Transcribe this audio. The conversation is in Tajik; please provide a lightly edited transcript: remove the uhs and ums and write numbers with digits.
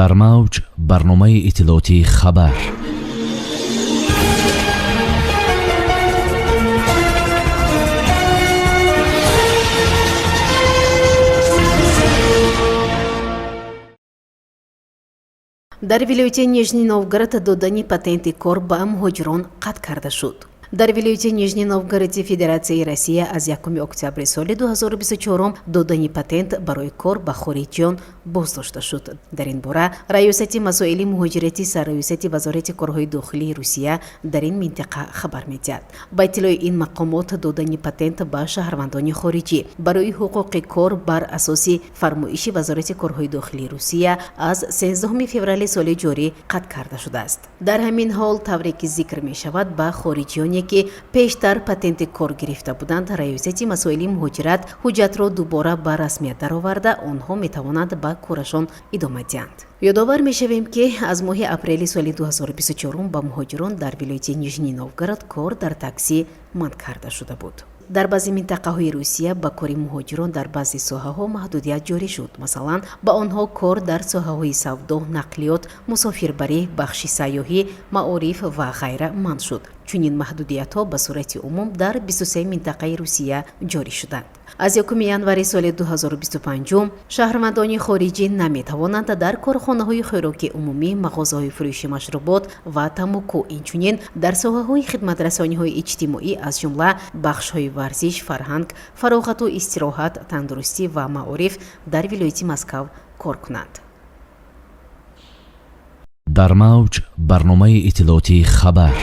дар мавҷ барномаи иттилоотии хабар. дар вилояти Нижний Новгород додани патенти кор ба муҳоҷирон қатъ карда шуд. дар вилояти Нижний Новгороди Федератсияи Россия аз 1 октябри соли 2024 додани патент барои кор ба хориҷиён боздошта шуд. дар ин бора раёсати масоили муҳоҷирати сарраёсати вазорати корҳои дохилии Русия дар ин минтақа хабар медиҳад. ба иттилои ин мақомот додани патент ба шаҳрвандони хориҷӣ барои ҳуқуқи кор бар асоси фармоиши вазорати корҳои дохилии Русия аз 13 феврали соли ҷорӣ қатъ карда шудааст. дар ҳамин ҳол тавре ки зикр мешавад ба хориҷиёне ки пештар патенти кор гирифта буданд, раёсати масоили муҳоҷират ҳуҷҷатро дубора ба расмият дароварда онҳо метавонанд ба корашон идома диҳанд. ёдовар мешавем ки аз моҳи апрели соли 2024 ба муҳоҷирон дар вилояти Нижний Новгород кор дар таксӣ манъ карда шуда буд. дар баъзе минтақаҳои Русия ба кори муҳоҷирон дар баъзе соҳаҳо маҳдудият ҷорӣ шуд. Масалан, ба онҳо кор дар соҳаҳои савдо, нақлиёт, мусофирбарӣ, бахши сайёҳӣ, маориф ва ғайра манъ шуд. чунин маҳдудиятҳо ба сурати умум дар 23 минтақаи Русия ҷорӣ шуданд. аз 1 январи соли 2025 шаҳрвандони хориҷӣ наметавонанд дар корхонаҳои хӯроки умумӣ, мағозаҳои фурӯши машрубот ва тамоку, инчунин дар соҳаҳои хидматрасониҳои иҷтимоӣ аз ҷумла бахшҳои варзиш, фарҳанг, фароғату истироҳат, тандурустӣ ва маориф дар вилояти Москав кор кунанд. дар мавҷ барномаи иттилоотии хабар.